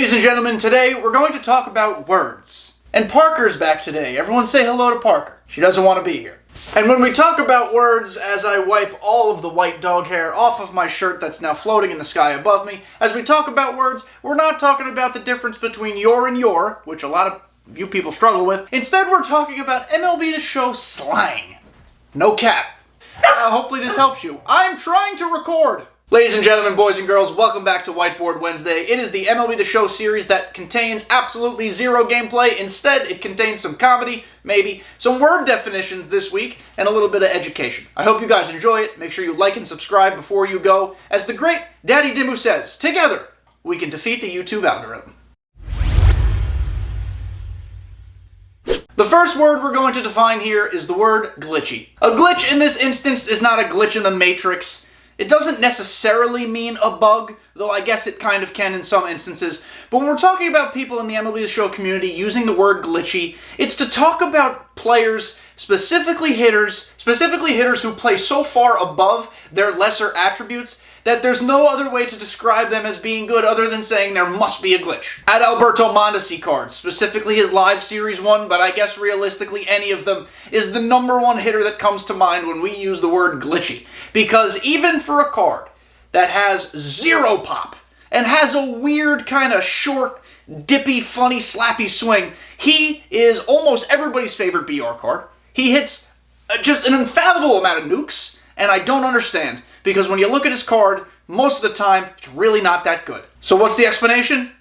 Ladies and gentlemen, today we're going to talk about words. And Parker's back today. Everyone say hello to Parker. She doesn't want to be here. And when we talk about words, as I wipe all of the white dog hair off of my shirt that's now floating in the sky above me, as we talk about words, we're not talking about the difference between your and your, which a lot of you people struggle with. Instead, we're talking about MLB The Show slang. No cap. Hopefully this helps you. I'm trying to record. Ladies and gentlemen, boys and girls, welcome back to Whiteboard Wednesday. It is the MLB The Show series that contains absolutely zero gameplay. Instead, it contains some comedy, maybe, some word definitions this week, and a little bit of education. I hope you guys enjoy it. Make sure you like and subscribe before you go. As the great Daddy Dimmu says, together, we can defeat the YouTube algorithm. The first word we're going to define here is the word glitchy. A glitch in this instance is not a glitch in the Matrix. It doesn't necessarily mean a bug, though I guess it kind of can in some instances. But when we're talking about people in the MLB The Show community using the word glitchy, it's to talk about players, specifically hitters who play so far above their lesser attributes that there's no other way to describe them as being good other than saying there must be a glitch. Adalberto Mondesi cards, specifically his live series one, but I guess realistically any of them, is the '1 hitter that comes to mind when we use the word glitchy. Because even for a card that has zero pop and has a weird kind of short, dippy, funny, slappy swing, he is almost everybody's favorite BR card. He hits just an unfathomable amount of nukes, and I don't understand. Because when you look at his card, most of the time, it's really not that good. So what's the explanation?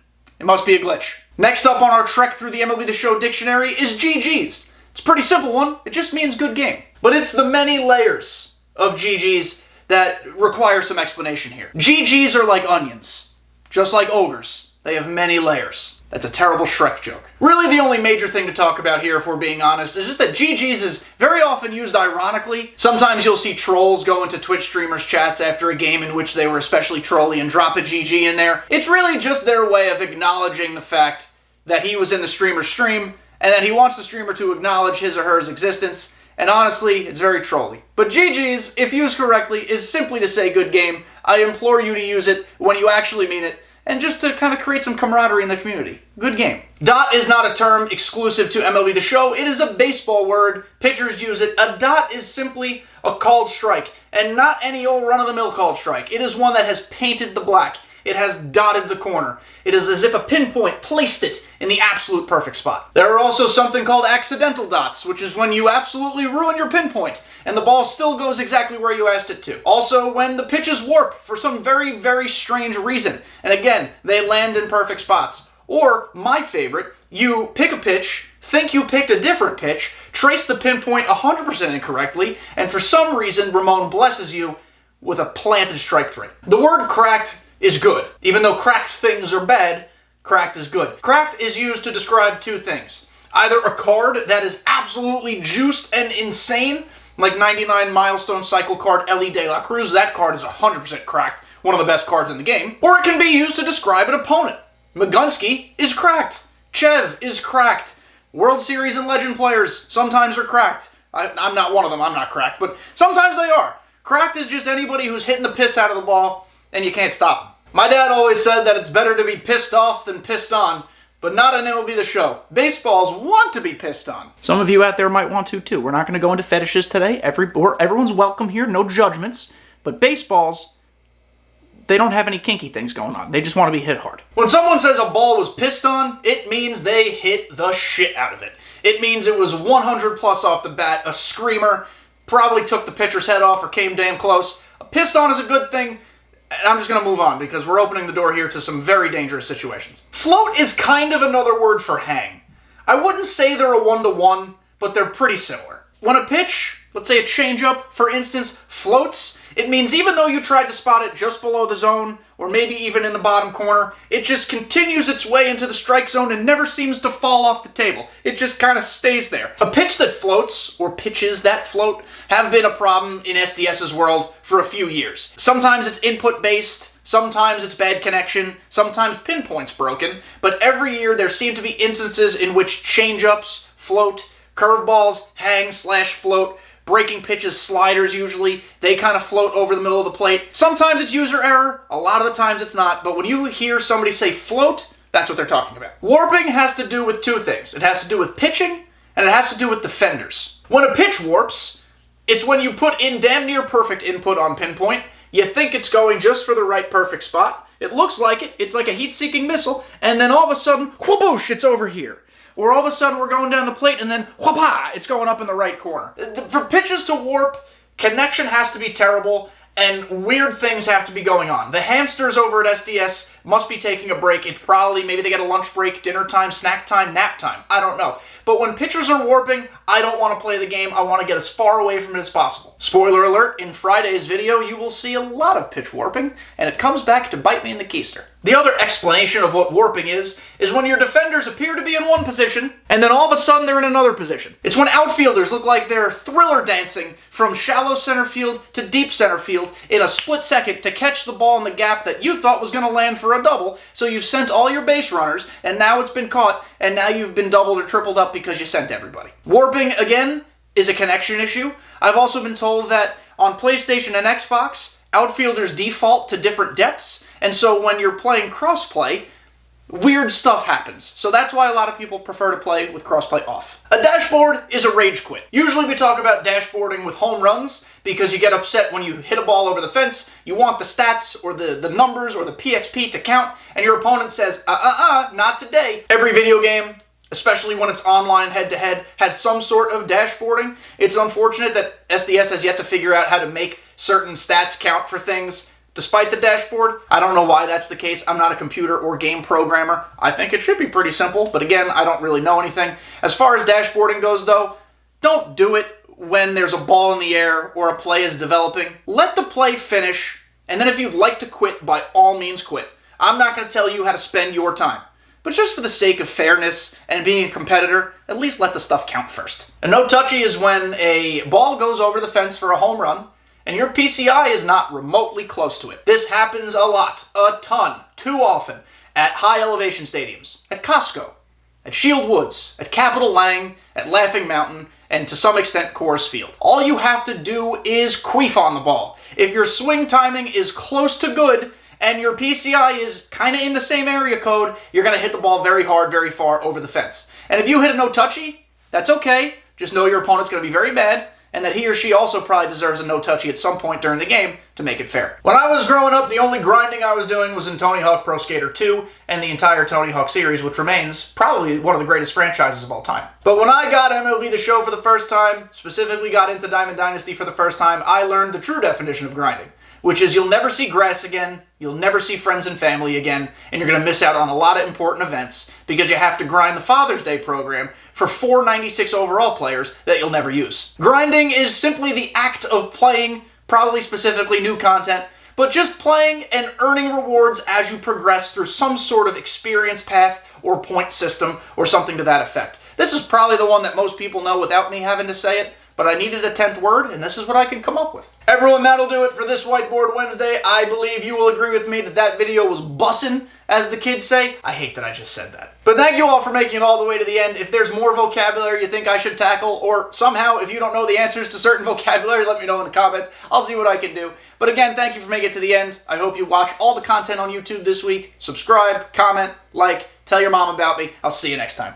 It must be a glitch. Next up on our trek through the MLB The Show dictionary is GG's. It's a pretty simple one. It just means good game. But it's the many layers of GG's that require some explanation here. GG's are like onions. Just like ogres. They have many layers. That's a terrible Shrek joke. Really, the only major thing to talk about here, if we're being honest, is just that GG's is very often used ironically. Sometimes you'll see trolls go into Twitch streamers' chats after a game in which they were especially trolly and drop a GG in there. It's really just their way of acknowledging the fact that he was in the streamer's stream and that he wants the streamer to acknowledge his or her existence. And honestly, it's very trolly. But GG's, if used correctly, is simply to say good game. I implore you to use it when you actually mean it, and just to kind of create some camaraderie in the community. Good game. Dot is not a term exclusive to MLB The Show. It is a baseball word. Pitchers use it. A dot is simply a called strike, and not any old run-of-the-mill called strike. It is one that has painted the black. It has dotted the corner. It is as if a pinpoint placed it in the absolute perfect spot. There are also something called accidental dots, which is when you absolutely ruin your pinpoint, and the ball still goes exactly where you asked it to. Also, when the pitches warp for some very, very strange reason, and again, they land in perfect spots. Or, my favorite, you pick a pitch, think you picked a different pitch, trace the pinpoint 100% incorrectly, and for some reason, Ramon blesses you with a planted strike three. The word cracked is good. Even though cracked things are bad, cracked is good. Cracked is used to describe two things. Either a card that is absolutely juiced and insane, like 99 milestone cycle card Ellie De La Cruz, that card is 100% cracked, one of the best cards in the game. Or it can be used to describe an opponent. Magunsky is cracked. Chev is cracked. World Series and Legend players sometimes are cracked. I'm not one of them, I'm not cracked, but sometimes they are. Cracked is just anybody who's hitting the piss out of the ball and you can't stop them. My dad always said that it's better to be pissed off than pissed on, but not an MLB The Show. Baseballs want to be pissed on. Some of you out there might want to too. We're not going to go into fetishes today. Everyone's welcome here, no judgments. But baseballs, they don't have any kinky things going on. They just want to be hit hard. When someone says a ball was pissed on, it means they hit the shit out of it. It means it was 100 plus off the bat, a screamer, probably took the pitcher's head off or came damn close. A pissed on is a good thing. And I'm just going to move on because we're opening the door here to some very dangerous situations. Float is kind of another word for hang. I wouldn't say they're a one-to-one, but they're pretty similar. When a pitch, let's say a changeup, for instance, floats, it means even though you tried to spot it just below the zone, or maybe even in the bottom corner, it just continues its way into the strike zone and never seems to fall off the table. It just kind of stays there. A pitch that floats, or pitches that float, have been a problem in SDS's world for a few years. Sometimes it's input-based, sometimes it's bad connection, sometimes pinpoint's broken, but every year there seem to be instances in which changeups float, curveballs hang/float, breaking pitches, sliders usually, they kind of float over the middle of the plate. Sometimes it's user error, a lot of the times it's not, but when you hear somebody say float, That's what they're talking about. Warping has to do with two things. It has to do with pitching, and it has to do with defenders. When a pitch warps, it's when you put in damn near perfect input on pinpoint, you think it's going just for the right perfect spot, it looks like it, it's like a heat-seeking missile, and then all of a sudden, whoosh, it's over here. Or all of a sudden we're going down the plate, and then whoop, it's going up in the right corner. For pitches to warp, connection has to be terrible, and weird things have to be going on. The hamsters over at SDS must be taking a break. It's probably, maybe they get a lunch break, dinner time, snack time, nap time. I don't know. But when pitchers are warping, I don't want to play the game. I want to get as far away from it as possible. Spoiler alert, in Friday's video, you will see a lot of pitch warping, and it comes back to bite me in the keister. The other explanation of what warping is when your defenders appear to be in one position, and then all of a sudden they're in another position. It's when outfielders look like they're thriller dancing from shallow center field to deep center field in a split second to catch the ball in the gap that you thought was going to land for a double, so you've sent all your base runners, and now it's been caught, and now you've been doubled or tripled up because you sent everybody. Warping, again, is a connection issue. I've also been told that on PlayStation and Xbox, outfielders default to different depths, and so when you're playing crossplay, weird stuff happens. So that's why a lot of people prefer to play with crossplay off. A dashboard is a rage quit. Usually we talk about dashboarding with home runs because you get upset when you hit a ball over the fence, you want the stats or the numbers or the PXP to count, and your opponent says, not today. Every video game, especially when it's online head-to-head, has some sort of dashboarding. It's unfortunate that SDS has yet to figure out how to make certain stats count for things despite the dashboard. I don't know why that's the case. I'm not a computer or game programmer. I think it should be pretty simple, but again, I don't really know anything. As far as dashboarding goes, though, don't do it when there's a ball in the air or a play is developing. Let the play finish, and then if you'd like to quit, by all means quit. I'm not going to tell you how to spend your time. But just for the sake of fairness and being a competitor, at least let the stuff count first. A no touchy is when a ball goes over the fence for a home run, and your PCI is not remotely close to it. This happens a lot, a ton, too often, at high elevation stadiums, at Costco, at Shield Woods, at Capitol Lang, at Laughing Mountain, and to some extent Coors Field. All you have to do is queef on the ball. If your swing timing is close to good, and your PCI is kind of in the same area code, you're going to hit the ball very hard, very far over the fence. And if you hit a no touchy, that's okay. Just know your opponent's going to be very mad, and that he or she also probably deserves a no touchy at some point during the game to make it fair. When I was growing up, the only grinding I was doing was in Tony Hawk Pro Skater 2 and the entire Tony Hawk series, which remains probably one of the greatest franchises of all time. But when I got MLB The Show for the first time, specifically got into Diamond Dynasty for the first time, I learned the true definition of grinding, which is you'll never see grass again, you'll never see friends and family again, and you're going to miss out on a lot of important events because you have to grind the Father's Day program for 496 overall players that you'll never use. Grinding is simply the act of playing, probably specifically new content, but just playing and earning rewards as you progress through some sort of experience path or point system or something to that effect. This is probably the one that most people know without me having to say it, but I needed a 10th word, and this is what I can come up with. Everyone, that'll do it for this Whiteboard Wednesday. I believe you will agree with me that that video was bussin', as the kids say. I hate that I just said that. But thank you all for making it all the way to the end. If there's more vocabulary you think I should tackle, or somehow if you don't know the answers to certain vocabulary, let me know in the comments. I'll see what I can do. But again, thank you for making it to the end. I hope you watch all the content on YouTube this week. Subscribe, comment, like, tell your mom about me. I'll see you next time.